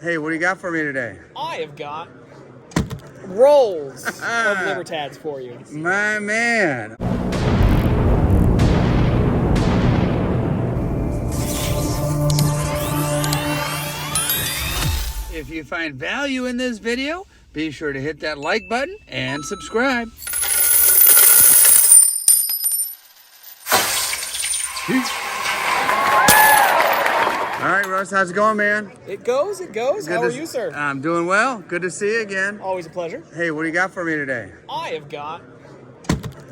Hey, what do you got for me today? I have got rolls of Libertads for you. My man. If you find value in this video, be sure to hit that like button and subscribe. All right, Russ, how's it going, man? It goes. How are you, sir? I'm doing well. Good to see you again. Always a pleasure. Hey, what do you got for me today? I have got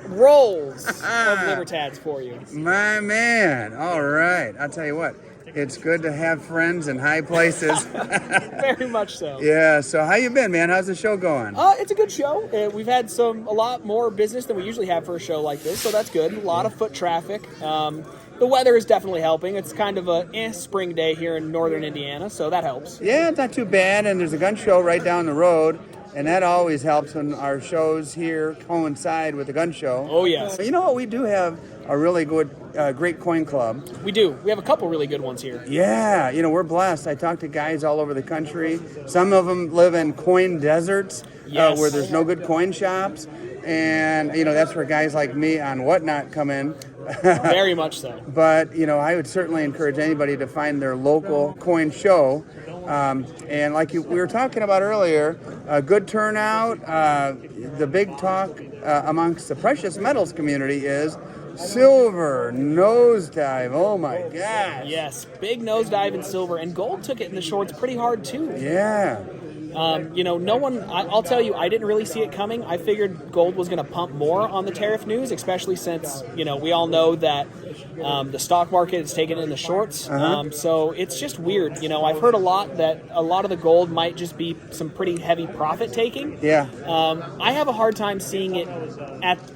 rolls of Libertads for you. My man. All right. I'll tell you what. It's good to have friends in high places. Very much so. Yeah. So how you been, man? How's the show going? It's a good show. We've had a lot more business than we usually have for a show like this, so that's good. A lot of foot traffic. The weather is definitely helping. It's kind of a spring day here in northern Indiana, so that helps. Yeah, it's not too bad. And there's a gun show right down the road, and that always helps when our shows here coincide with the gun show. Oh, yes. You know what? We do have a really good, great coin club. We do. We have a couple really good ones here. Yeah, we're blessed. I talk to guys all over the country. Some of them live in coin deserts Yes. where there's no good coin shops. And, that's where guys like me on Whatnot come in. Very much so. But, I would certainly encourage anybody to find their local coin show. And like we were talking about earlier, a good turnout. The big talk amongst the precious metals community is silver nosedive. Oh, my gosh. Yes, big nosedive in silver. And gold took it in the shorts pretty hard, too. Yeah. No one, I'll tell you, I didn't really see it coming. I figured gold was going to pump more on the tariff news, especially since, we all know that the stock market is taken in the shorts. So it's just weird. I've heard a lot that a lot of the gold might just be some pretty heavy profit taking. Yeah. I have a hard time seeing it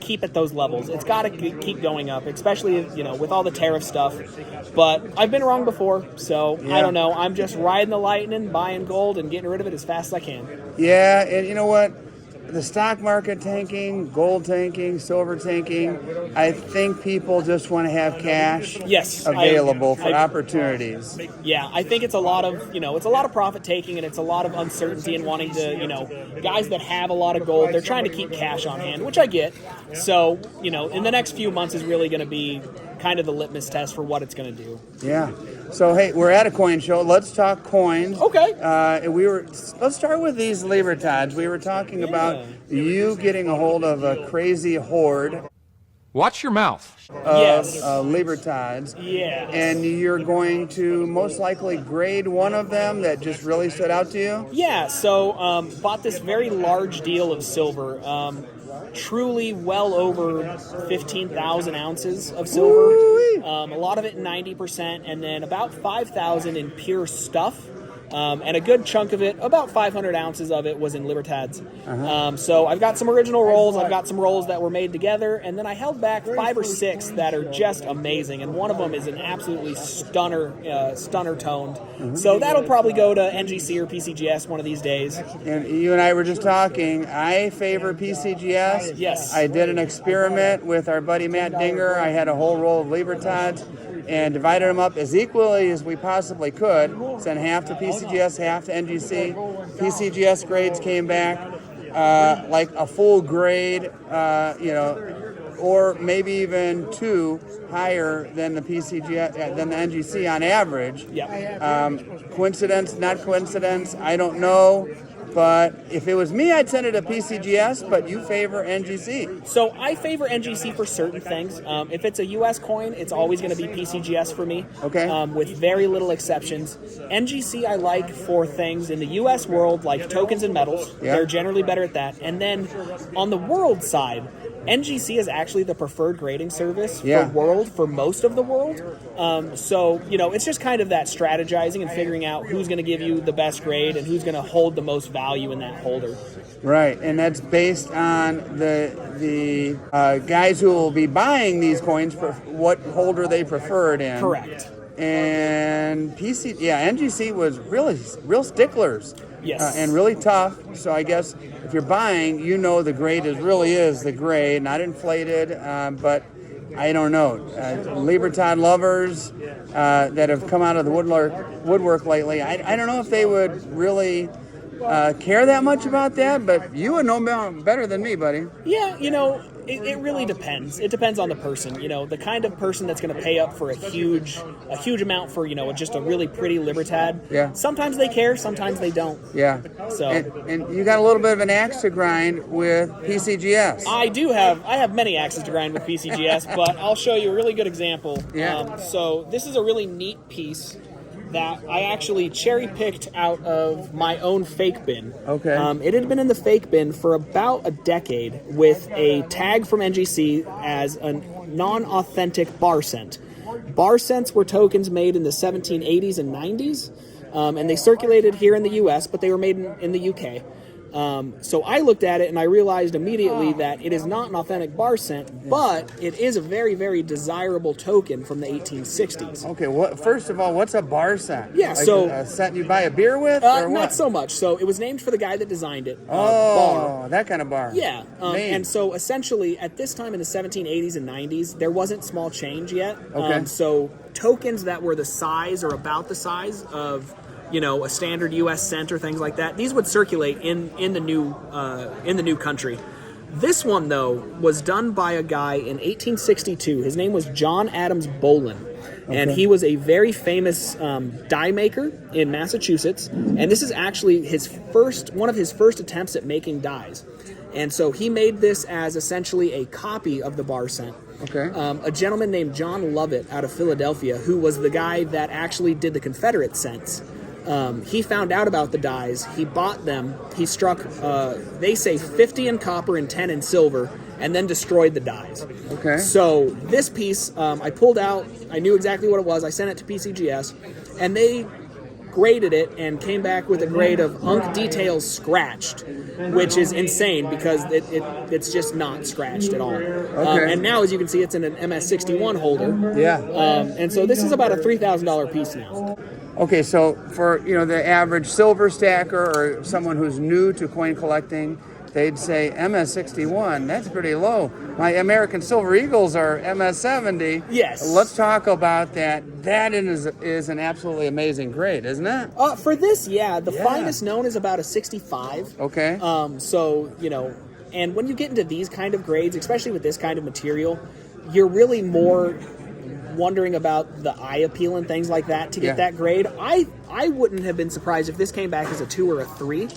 keep at those levels. It's got to keep going up, especially, with all the tariff stuff. But I've been wrong before, so Yeah. I don't know. I'm just riding the lightning, buying gold, and getting rid of it as fast as I can. Yeah, and you know what? The stock market tanking, gold tanking, silver tanking, I think people just want to have cash available for opportunities. Yeah, I think it's a lot of, it's a lot of profit taking, and it's a lot of uncertainty and wanting to, guys that have a lot of gold, they're trying to keep cash on hand, which I get. So, in the next few months is really going to be kind of the litmus test for what it's going to do. Yeah. So, hey, we're at a coin show. Let's talk coins. Okay. Let's start with these Libertads. We were talking about you getting a hold of a crazy hoard. Watch your mouth. Of Libertads. Yeah. And you're going to most likely grade one of them that just really stood out to you? Yeah, so bought this very large deal of silver. Truly well over 15,000 ounces of silver. A lot of it 90%, and then about 5,000 in pure stuff. And a good chunk of it, about 500 ounces of it, was in Libertads. So I've got some original rolls. I've got some rolls that were made together, and then I held back 5 or 6 that are just amazing. And one of them is an absolutely stunner toned. So that'll probably go to NGC or PCGS one of these days. And you and I were just talking. I favor PCGS. Yes. I did an experiment with our buddy Matt Dinger. I had a whole roll of Libertads and divided them up as equally as we possibly could. Sent half to PCGS, half to NGC. PCGS grades came back like a full grade, or maybe even 2 higher than the PCGS, than the NGC on average. Yeah. Coincidence, not coincidence, I don't know. But if it was me, I'd send it to PCGS, but you favor NGC. So I favor NGC for certain things. If it's a U.S. coin, it's always going to be PCGS for me. Okay. With very little exceptions. NGC I like for things in the U.S. world, like tokens and metals. Yeah. They're generally better at that. And then on the world side, NGC is actually the preferred grading service for world, for most of the world. So, it's just kind of that strategizing and figuring out who's going to give you the best grade and who's going to hold the most value in that holder. Right, and that's based on the guys who will be buying these coins for what holder they prefer it in. Correct. And NGC was really real sticklers. Yes. And really tough. So I guess if you're buying, the grade really is the grade, not inflated. But I don't know, Libertad lovers that have come out of the woodwork lately. I don't know if they would really care that much about that, but you would know better than me, buddy. Yeah, it really depends. It depends on the person. The kind of person that's going to pay up for a huge amount for just a really pretty Libertad. Yeah. Sometimes they care, sometimes they don't. Yeah. So and you got a little bit of an axe to grind with PCGS. I have many axes to grind with PCGS, but I'll show you a really good example. Yeah. So this is a really neat piece that I actually cherry-picked out of my own fake bin. Okay. It had been in the fake bin for about a decade with a tag from NGC as a non-authentic bar cent. Bar cents were tokens made in the 1780s and 90s, and they circulated here in the U.S., but they were made in the U.K. So I looked at it and I realized immediately that it is not an authentic bar cent, but it is a very, very desirable token from the 1860s. Okay, first of all, what's a bar cent? Yeah, like so a cent you buy a beer with, or what? Not so much. So it was named for the guy that designed it. Bar. That kind of bar. Yeah, and so essentially at this time in the 1780s and 90s, there wasn't small change yet. Okay. So tokens that were the size or about the size of a standard U.S. cent or things like that, these would circulate in the new country. This one, though, was done by a guy in 1862. His name was John Adams Bolin, and he was a very famous die maker in Massachusetts. And this is actually one of his first attempts at making dies. And so he made this as essentially a copy of the bar cent. Okay. A gentleman named John Lovett out of Philadelphia, who was the guy that actually did the Confederate cents. He found out about the dies. He bought them. He struck, they say, 50 in copper and 10 in silver, and then destroyed the dies. Okay. So this piece, I pulled out. I knew exactly what it was. I sent it to PCGS, and they graded it and came back with a grade of Unk Details Scratched, which is insane because it's just not scratched at all. Okay. And now, as you can see, it's in an MS61 holder. Yeah. And so this is about a $3,000 piece now. Okay, so for the average silver stacker or someone who's new to coin collecting, they'd say MS61. That's pretty low. My American Silver Eagles are MS70. Yes. Let's talk about that. That is an absolutely amazing grade, isn't it? For this, the finest known is about a 65. Okay. And when you get into these kind of grades, especially with this kind of material, you're really more wondering about the eye appeal and things like that to get that grade. I wouldn't have been surprised if this came back as a 2 or a 3.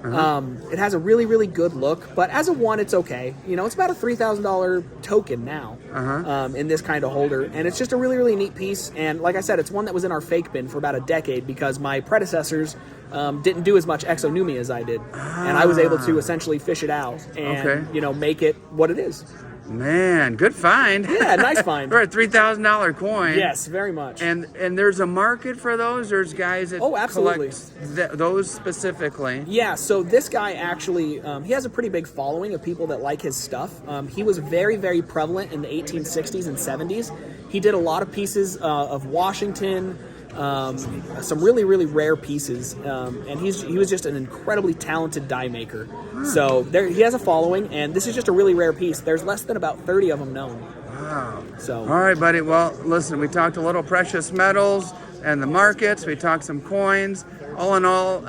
It has a really, really good look, but as a 1, it's okay. It's about a $3,000 token now in this kind of holder, and it's just a really, really neat piece. And like I said, it's one that was in our fake bin for about a decade because my predecessors didn't do as much exonumia as I did, and I was able to essentially fish it out and make it what it is. Man, good find. Yeah, nice find. For a $3,000 coin. Yes, very much. And there's a market for those? There's guys that absolutely. collect those specifically? Yeah, so this guy actually, he has a pretty big following of people that like his stuff. He was very, very prevalent in the 1860s and 70s. He did a lot of pieces of Washington, some really, really rare pieces, and he was just an incredibly talented die maker. So he has a following, and this is just a really rare piece. There's less than about 30 of them known. Wow. So all right, buddy. Well, listen, we talked a little precious metals and the markets. We talked some coins. All in all,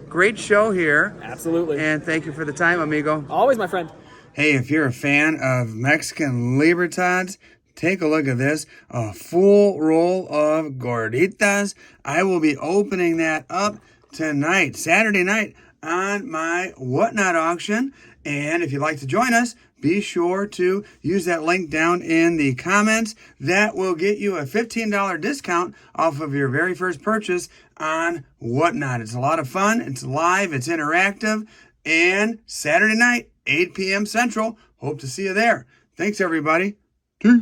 great show here. Absolutely. And thank you for the time, amigo. Always, my friend. Hey, if you're a fan of Mexican Libertads, take a look at this, a full roll of gorditas. I will be opening that up tonight, Saturday night, on my Whatnot auction. And if you'd like to join us, be sure to use that link down in the comments. That will get you a $15 discount off of your very first purchase on Whatnot. It's a lot of fun. It's live. It's interactive. And Saturday night, 8 p.m. Central. Hope to see you there. Thanks, everybody. Peace.